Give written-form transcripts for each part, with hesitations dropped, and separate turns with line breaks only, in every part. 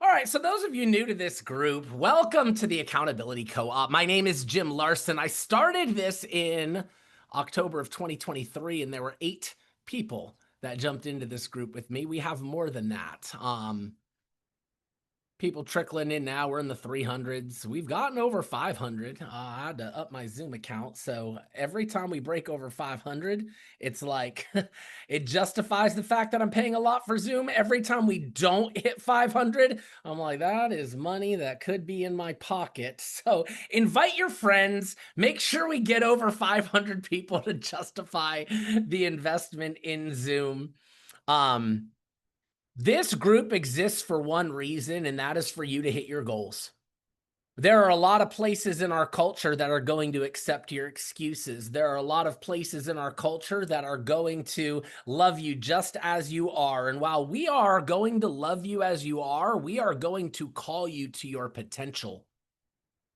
All right, so those of you new to this group, welcome to the Accountability Co-op. My name is Jim Larsen. I started this in October of 2023, and there were 8 people that jumped into this group with me. We have more than that. People trickling in now. We're in the 300s. We've gotten over 500. I had to up my Zoom account. So every time we break over 500, it's like it justifies the fact that I'm paying a lot for Zoom. Every time we don't hit 500, I'm like, that is money that could be in my pocket. So invite your friends. Make sure we get over 500 people to justify the investment in Zoom. This group exists for one reason, and that is for you to hit your goals. There are a lot of places in our culture that are going to accept your excuses. There are a lot of places in our culture that are going to love you just as you are. And while we are going to love you as you are, we are going to call you to your potential.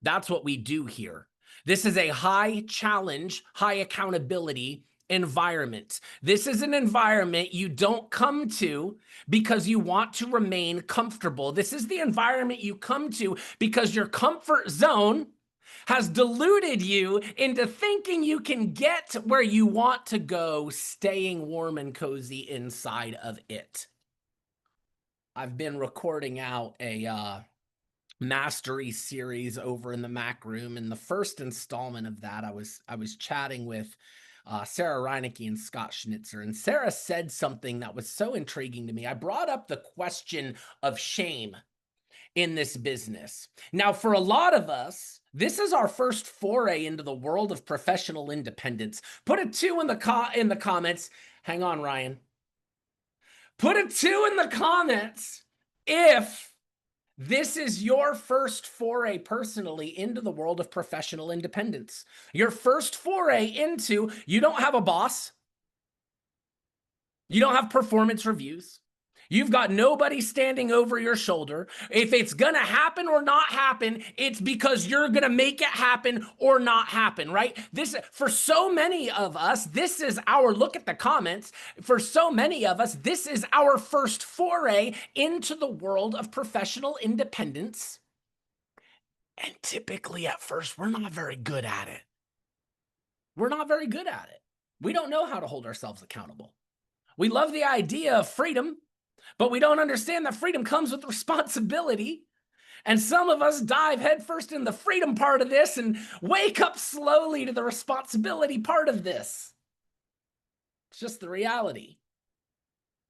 That's what we do here. This is a high challenge, high accountability environment. This is an environment you don't come to because you want to remain comfortable. This is the environment you come to because your comfort zone has deluded you into thinking you can get where you want to go, staying warm and cozy inside of it. I've been recording out a mastery series over in the Mac room. In the first installment of that, I was chatting with Sarah Reinecke and Scott Schnitzer, and Sarah said something that was so intriguing to me. I brought up the question of shame in this business. Now, for a lot of us, this is our first foray into the world of professional independence. Put a 2 in the comments. Hang on, Ryan. Put a 2 in the comments if this is your first foray personally into the world of professional independence. Your first foray into, you don't have a boss. You don't have performance reviews. You've got nobody standing over your shoulder. If it's going to happen or not happen, it's because you're going to make it happen or not happen, right? This, for so many of us, this is our, look at the comments. For so many of us, this is our first foray into the world of professional independence. And typically at first, we're not very good at it. We're not very good at it. We don't know how to hold ourselves accountable. We love the idea of freedom, but we don't understand that freedom comes with responsibility. And some of us dive headfirst in the freedom part of this and wake up slowly to the responsibility part of this. It's just the reality.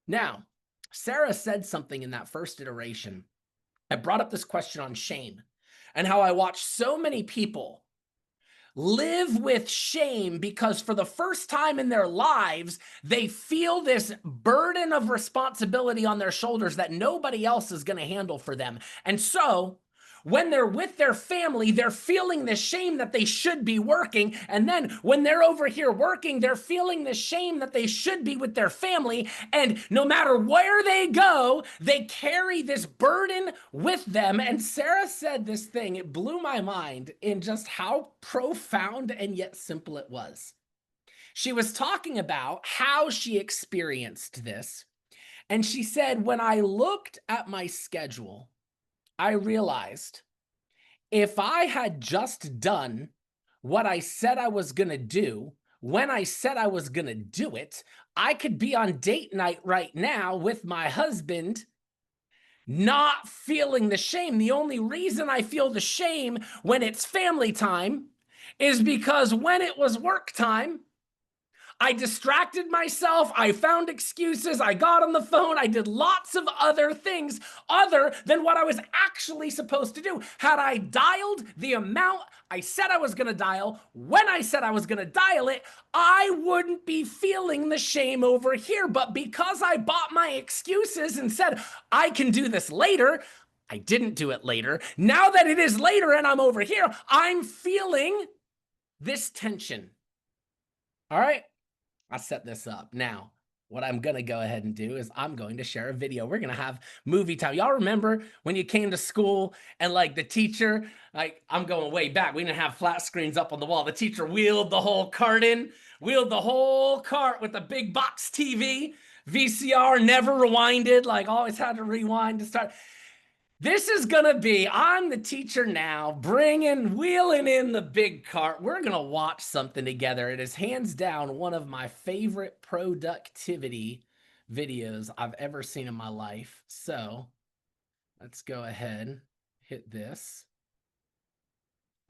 Now, Sarah said something in that first iteration. I brought up this question on shame and how I watch so many people live with shame because for the first time in their lives, they feel this burden of responsibility on their shoulders that nobody else is going to handle for them. And so when they're with their family, they're feeling the shame that they should be working. And then when they're over here working, they're feeling the shame that they should be with their family. And no matter where they go, they carry this burden with them. And Sarah said this thing, it blew my mind in just how profound and yet simple it was. She was talking about how she experienced this. And she said, when I looked at my schedule, I realized if I had just done what I said I was going to do, when I said I was going to do it, I could be on date night right now with my husband, not feeling the shame. The only reason I feel the shame when it's family time is because when it was work time, I distracted myself, I found excuses, I got on the phone, I did lots of other things other than what I was actually supposed to do. Had I dialed the amount I said I was going to dial, when I said I was going to dial it, I wouldn't be feeling the shame over here. But because I bought my excuses and said, I can do this later, I didn't do it later. Now that it is later and I'm over here, I'm feeling this tension. All right. I set this up. Now, what I'm going to go ahead and do is I'm going to share a video. We're going to have movie time. Y'all remember when you came to school and like the teacher, like I'm going way back. We didn't have flat screens up on the wall. The teacher wheeled the whole cart with a big box TV, VCR, never rewinded, like always had to rewind to start. This is gonna be, I'm the teacher now, wheeling in the big cart. We're gonna watch something together. It is hands down one of my favorite productivity videos I've ever seen in my life. So let's go ahead, hit this,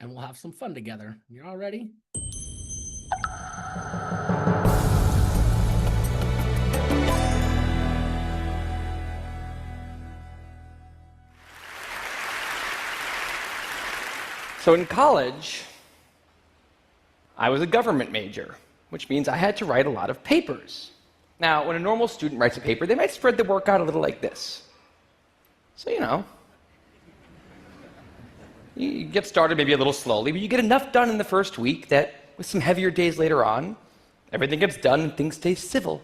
and we'll have some fun together. You all ready?
So in college, I was a government major, which means I had to write a lot of papers. Now, when a normal student writes a paper, they might spread the work out a little like this. So, you get started maybe a little slowly, but you get enough done in the first week that with some heavier days later on, everything gets done and things stay civil.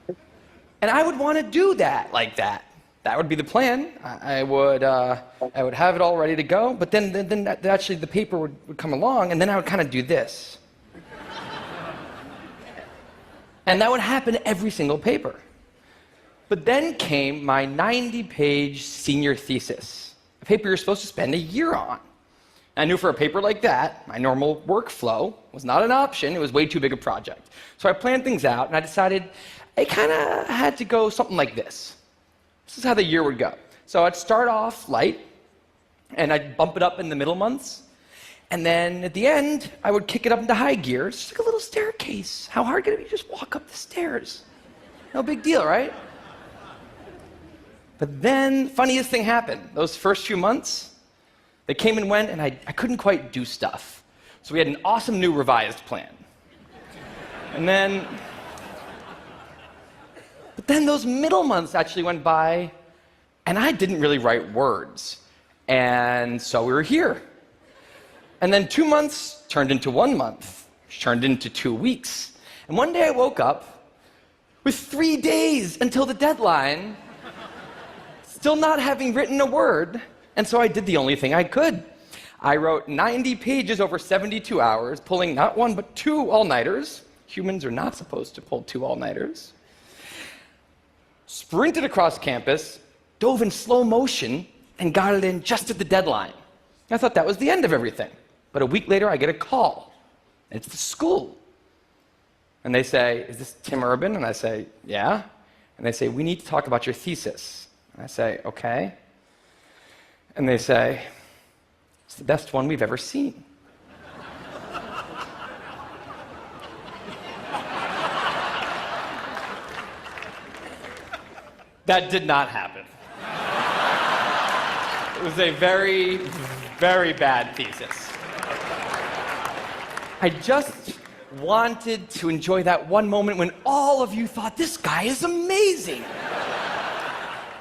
And I would want to do that like that. That would be the plan. I would have it all ready to go, but then actually the paper would come along, and then I would kind of do this. And that would happen every single paper. But then came my 90-page senior thesis, a paper you're supposed to spend a year on. I knew for a paper like that, my normal workflow was not an option. It was way too big a project. So I planned things out, and I decided I kind of had to go something like this. This is how the year would go. So I'd start off light, and I'd bump it up in the middle months, and then at the end, I would kick it up into high gear. It's just like a little staircase. How hard could it be? Just walk up the stairs. No big deal, right? But then, funniest thing happened. Those first few months, they came and went, and I couldn't quite do stuff. So we had an awesome new revised plan. But then those middle months actually went by, and I didn't really write words. And so we were here. And then 2 months turned into 1 month, which turned into 2 weeks. And one day I woke up with 3 days until the deadline, still not having written a word. And so I did the only thing I could. I wrote 90 pages over 72 hours, pulling not one but 2 all-nighters. Humans are not supposed to pull 2 all-nighters. Sprinted across campus, dove in slow motion, and got it in just at the deadline. I thought that was the end of everything. But a week later, I get a call. And it's the school. And they say, "Is this Tim Urban?" And I say, "Yeah." And they say, "We need to talk about your thesis." And I say, "Okay." And they say, "It's the best one we've ever seen." That did not happen. It was a very, very bad thesis. I just wanted to enjoy that one moment when all of you thought, "This guy is amazing."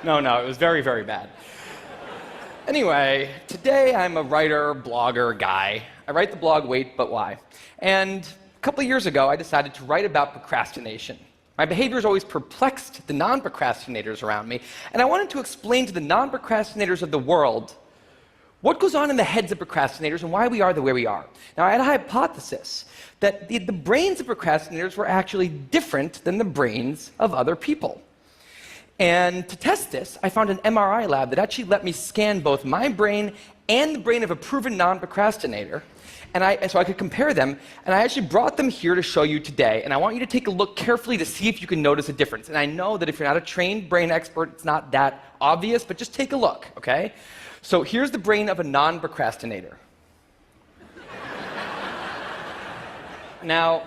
No, it was very, very bad. Anyway, today I'm a writer, blogger guy. I write the blog Wait, But Why? And a couple of years ago, I decided to write about procrastination. My behavior has always perplexed the non-procrastinators around me, and I wanted to explain to the non-procrastinators of the world what goes on in the heads of procrastinators and why we are the way we are. Now, I had a hypothesis that the brains of procrastinators were actually different than the brains of other people. And to test this, I found an MRI lab that actually let me scan both my brain and the brain of a proven non-procrastinator, so I could compare them, and I actually brought them here to show you today, and I want you to take a look carefully to see if you can notice a difference. And I know that if you're not a trained brain expert, it's not that obvious, but just take a look, okay? So here's the brain of a non-procrastinator. Now,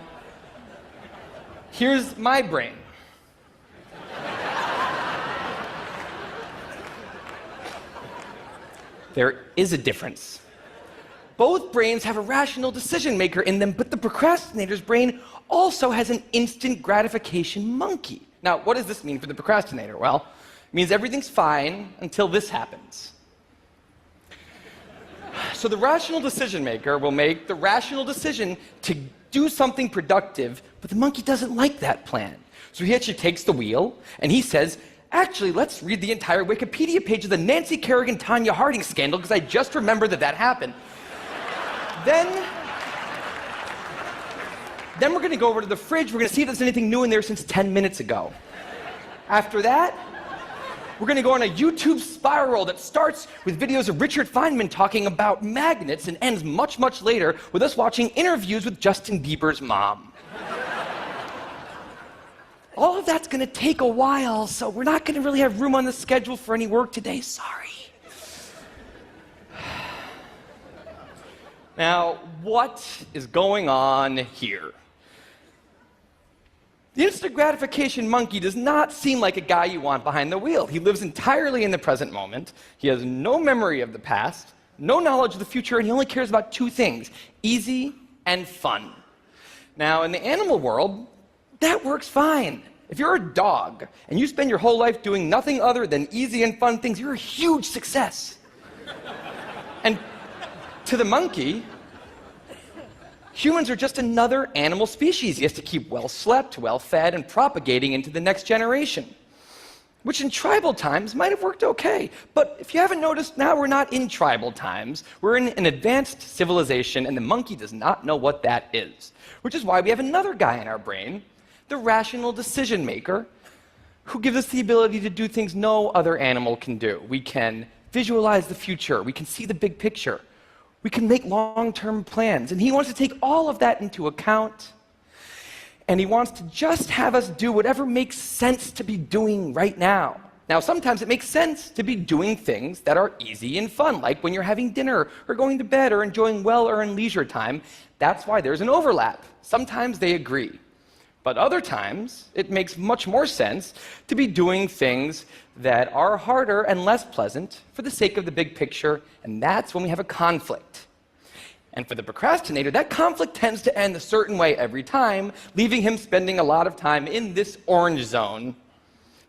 here's my brain. There is a difference. Both brains have a rational decision maker in them, but the procrastinator's brain also has an instant gratification monkey. Now, what does this mean for the procrastinator? Well, it means everything's fine until this happens. So the rational decision maker will make the rational decision to do something productive, but the monkey doesn't like that plan. So he actually takes the wheel, and he says, "Actually, let's read the entire Wikipedia page of the Nancy Kerrigan-Tanya Harding scandal, because I just remembered that happened. Then we're going to go over to the fridge. We're going to see if there's anything new in there since 10 minutes ago. After that, We're going to go on a YouTube spiral that starts with videos of Richard Feynman talking about magnets and ends much, much later with us watching interviews with Justin Bieber's mom. All of that's going to take a while, so we're not going to really have room on the schedule for any work today. Sorry. Now, what is going on here? The instant gratification monkey does not seem like a guy you want behind the wheel. He lives entirely in the present moment. He has no memory of the past, no knowledge of the future, and he only cares about two things: easy and fun. Now, in the animal world, that works fine. If you're a dog and you spend your whole life doing nothing other than easy and fun things, you're a huge success. And to the monkey, humans are just another animal species. He has to keep well slept, well fed, and propagating into the next generation, which in tribal times might have worked okay. But if you haven't noticed, now we're not in tribal times. We're in an advanced civilization, and the monkey does not know what that is, which is why we have another guy in our brain, the rational decision maker, who gives us the ability to do things no other animal can do. We can visualize the future. We can see the big picture. We can make long-term plans. And he wants to take all of that into account. And he wants to just have us do whatever makes sense to be doing right now. Now, sometimes it makes sense to be doing things that are easy and fun, like when you're having dinner or going to bed or enjoying well-earned leisure time. That's why there's an overlap. Sometimes they agree. But other times, it makes much more sense to be doing things that are harder and less pleasant for the sake of the big picture, and that's when we have a conflict. And for the procrastinator, that conflict tends to end a certain way every time, leaving him spending a lot of time in this orange zone,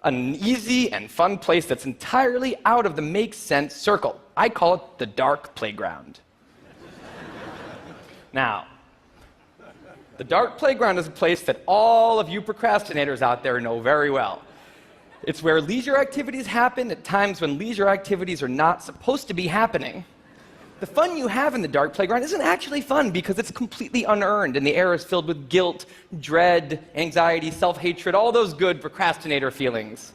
an easy and fun place that's entirely out of the make sense circle. I call it the dark playground. Now, the dark playground is a place that all of you procrastinators out there know very well. It's where leisure activities happen at times when leisure activities are not supposed to be happening. The fun you have in the dark playground isn't actually fun because it's completely unearned, and the air is filled with guilt, dread, anxiety, self-hatred, all those good procrastinator feelings.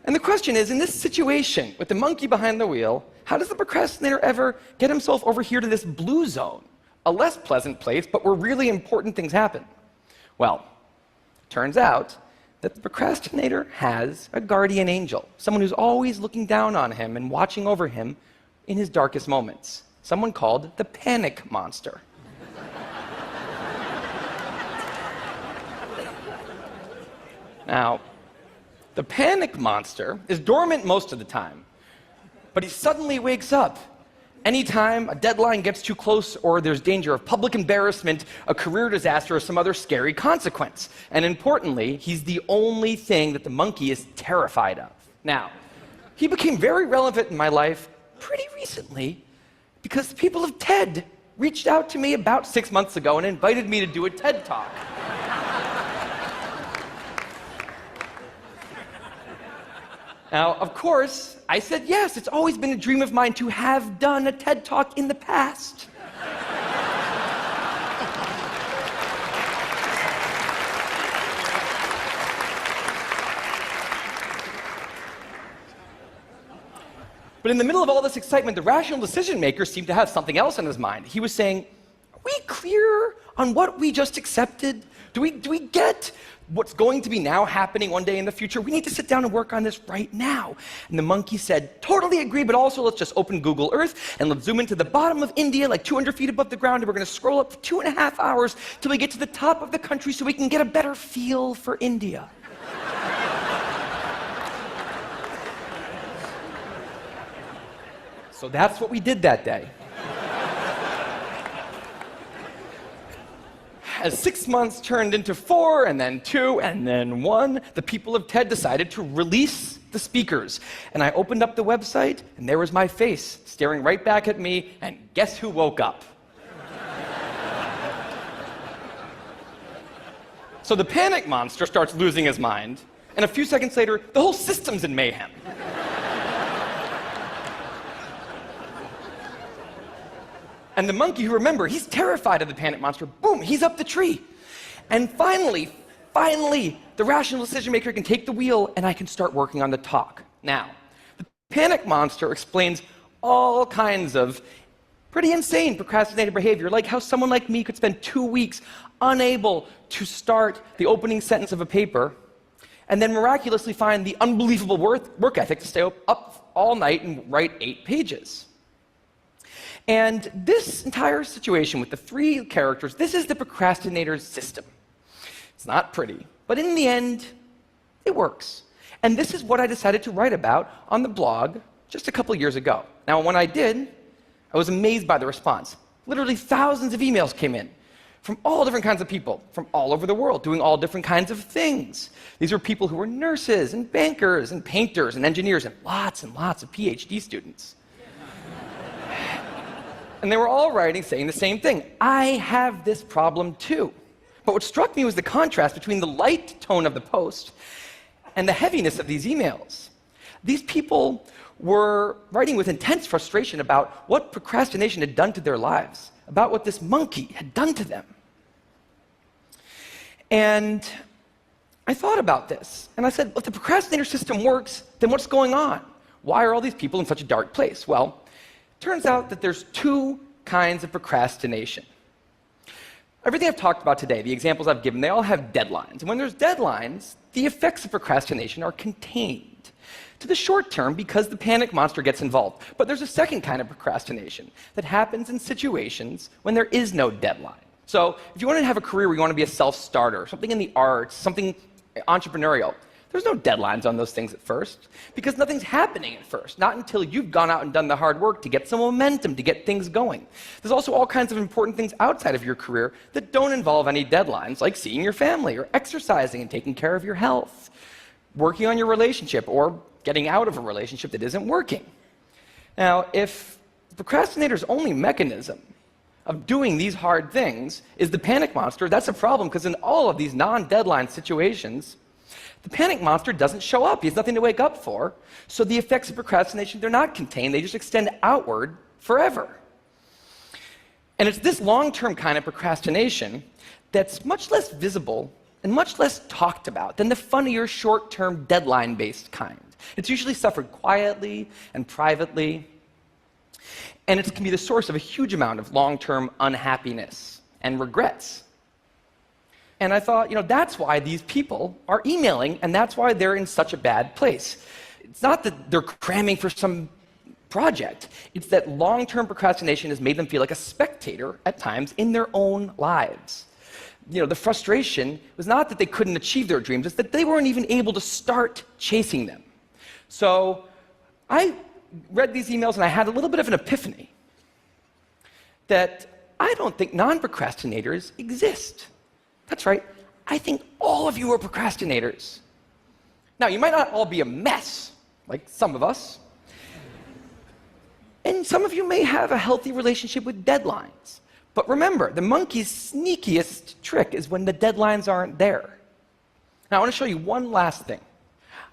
And the question is, in this situation, with the monkey behind the wheel, how does the procrastinator ever get himself over here to this blue zone? A less pleasant place, but where really important things happen. Well, turns out that the procrastinator has a guardian angel, someone who's always looking down on him and watching over him in his darkest moments, someone called the panic monster. Now, the panic monster is dormant most of the time, but he suddenly wakes up anytime a deadline gets too close or there's danger of public embarrassment, a career disaster, or some other scary consequence. And importantly, he's the only thing that the monkey is terrified of. Now, he became very relevant in my life pretty recently because the people of TED reached out to me about 6 months ago and invited me to do a TED Talk. Now, of course, I said yes. It's always been a dream of mine to have done a TED Talk in the past. But in the middle of all this excitement, the rational decision maker seemed to have something else on his mind. He was saying, are we clear on what we just accepted? Do we get what's going to be now happening one day in the future? We need to sit down and work on this right now. And the monkey said, totally agree, but also let's just open Google Earth and let's zoom into the bottom of India, like 200 feet above the ground, and we're going to scroll up for 2.5 hours till we get to the top of the country so we can get a better feel for India. So that's what we did that day. As 6 months turned into 4, and then 2, and then 1, the people of TED decided to release the speakers. And I opened up the website, and there was my face staring right back at me, and guess who woke up? So the panic monster starts losing his mind, and a few seconds later, the whole system's in mayhem. And the monkey, who, remember, he's terrified of the panic monster, boom, he's up the tree. And finally, the rational decision maker can take the wheel and I can start working on the talk. Now, the panic monster explains all kinds of pretty insane procrastinated behavior, like how someone like me could spend 2 weeks unable to start the opening sentence of a paper, and then miraculously find the unbelievable work ethic to stay up all night and write 8 pages. And this entire situation with the 3 characters, this is the procrastinator's system. It's not pretty, but in the end, it works. And this is what I decided to write about on the blog just a couple years ago. Now, when I did, I was amazed by the response. Literally thousands of emails came in from all different kinds of people, from all over the world, doing all different kinds of things. These were people who were nurses and bankers and painters and engineers and lots of PhD students. And they were all writing saying the same thing. I have this problem too. But what struck me was the contrast between the light tone of the post and the heaviness of these emails. These people were writing with intense frustration about what procrastination had done to their lives, about what this monkey had done to them. And I thought about this, and I said, if the procrastinator system works, then what's going on? Why are all these people in such a dark place? Well, it turns out that there's 2 kinds of procrastination. Everything I've talked about today, the examples I've given, they all have deadlines. And when there's deadlines, the effects of procrastination are contained to the short term because the panic monster gets involved. But there's a second kind of procrastination that happens in situations when there is no deadline. So if you want to have a career where you want to be a self-starter, something in the arts, something entrepreneurial, there's no deadlines on those things at first because nothing's happening at first, not until you've gone out and done the hard work to get some momentum, to get things going. There's also all kinds of important things outside of your career that don't involve any deadlines, like seeing your family or exercising and taking care of your health, working on your relationship or getting out of a relationship that isn't working. Now, if the procrastinator's only mechanism of doing these hard things is the panic monster, that's a problem because in all of these non-deadline situations, the panic monster doesn't show up. He has nothing to wake up for. So the effects of procrastination, they're not contained. They just extend outward forever. And it's this long-term kind of procrastination that's much less visible and much less talked about than the funnier, short-term, deadline-based kind. It's usually suffered quietly and privately, and it can be the source of a huge amount of long-term unhappiness and regrets. And I thought, that's why these people are emailing, and that's why they're in such a bad place. It's not that they're cramming for some project. It's that long-term procrastination has made them feel like a spectator at times in their own lives. The frustration was not that they couldn't achieve their dreams, it's that they weren't even able to start chasing them. So I read these emails and I had a little bit of an epiphany that I don't think non-procrastinators exist. That's right, I think all of you are procrastinators. Now, you might not all be a mess, like some of us, and some of you may have a healthy relationship with deadlines. But remember, the monkey's sneakiest trick is when the deadlines aren't there. Now, I want to show you one last thing.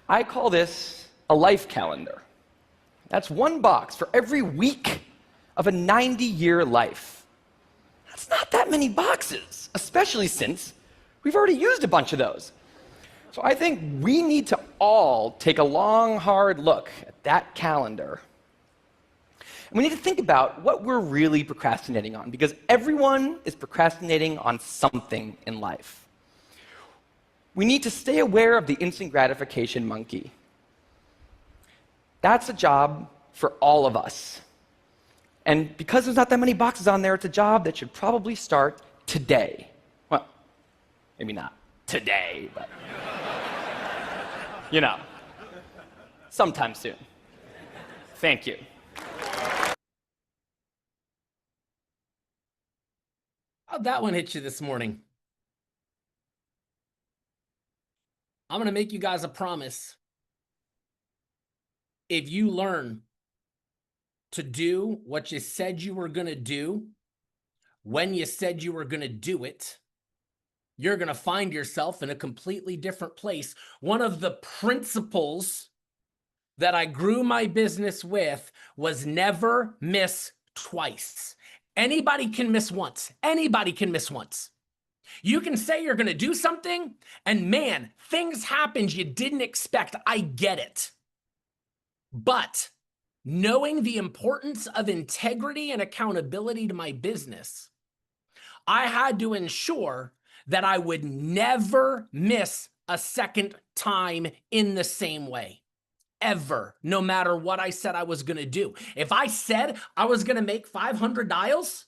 I call this a life calendar. That's one box for every week of a 90-year life. That's not that many boxes, especially since we've already used a bunch of those. So I think we need to all take a long, hard look at that calendar. And we need to think about what we're really procrastinating on, because everyone is procrastinating on something in life. We need to stay aware of the instant gratification monkey. That's a job for all of us. And because there's not that many boxes on there, it's a job that should probably start today. Well, maybe not today, but sometime soon. Thank you.
How'd that one hit you this morning? I'm going to make you guys a promise. If you learn to do what you said you were going to do, when you said you were going to do it, you're going to find yourself in a completely different place. One of the principles that I grew my business with was never miss twice. Anybody can miss once. Anybody can miss once. You can say you're going to do something, and man, things happen you didn't expect. I get it. But knowing the importance of integrity and accountability to my business, I had to ensure that I would never miss a second time in the same way. Ever, no matter what I said I was going to do. If I said I was going to make 500 dials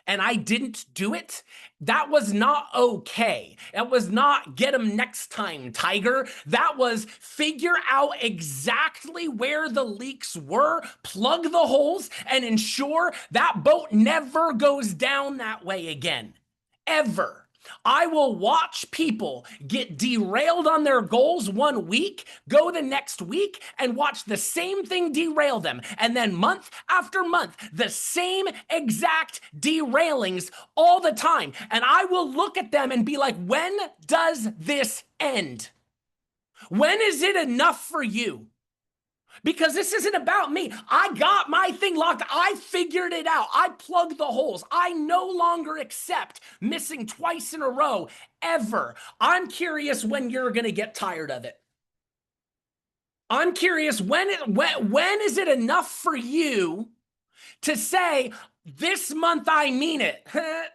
and I didn't do it, that was not okay. It was not get them next time, Tiger. That was figure out exactly where the leaks were, plug the holes, and ensure that boat never goes down that way again. Ever. I will watch people get derailed on their goals one week, go the next week, and watch the same thing derail them. And then month after month, the same exact derailings all the time. And I will look at them and be like, when does this end? When is it enough for you? Because this isn't about me. I got my thing locked. I figured it out. I plugged the holes. I no longer accept missing twice in a row ever. I'm curious when you're going to get tired of it. I'm curious when is it enough for you to say, this month I mean it?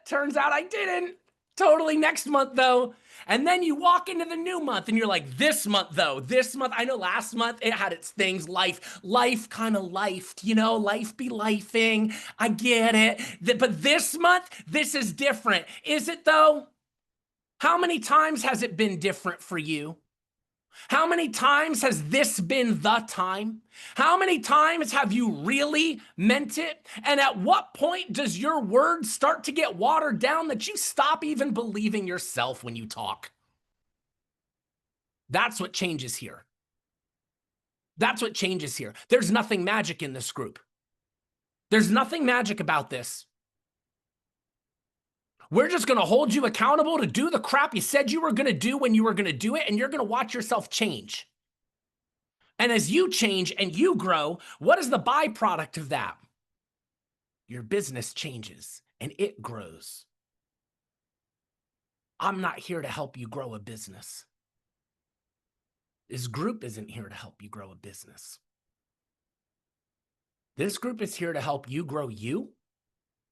Turns out I didn't. Totally next month though. And then you walk into the new month and you're like, this month though, this month, I know last month it had its things, life kind of lifed, life be lifing. I get it. But this month, this is different. Is it though? How many times has it been different for you? How many times has this been the time? How many times have you really meant it? And at what point does your word start to get watered down that you stop even believing yourself when you talk? That's what changes here. That's what changes here. There's nothing magic in this group. There's nothing magic about this. We're just going to hold you accountable to do the crap you said you were going to do when you were going to do it, and you're going to watch yourself change. And as you change and you grow, what is the byproduct of that? Your business changes and it grows. I'm not here to help you grow a business. This group isn't here to help you grow a business. This group is here to help you grow you,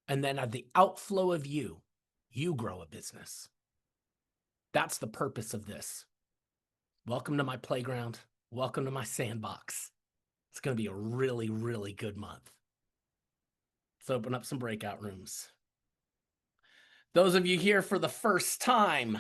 and then at the outflow of you, you grow a business. That's the purpose of this. Welcome to my playground. Welcome to my sandbox. It's going to be a really, really good month. Let's open up some breakout rooms. Those of you here for the first time,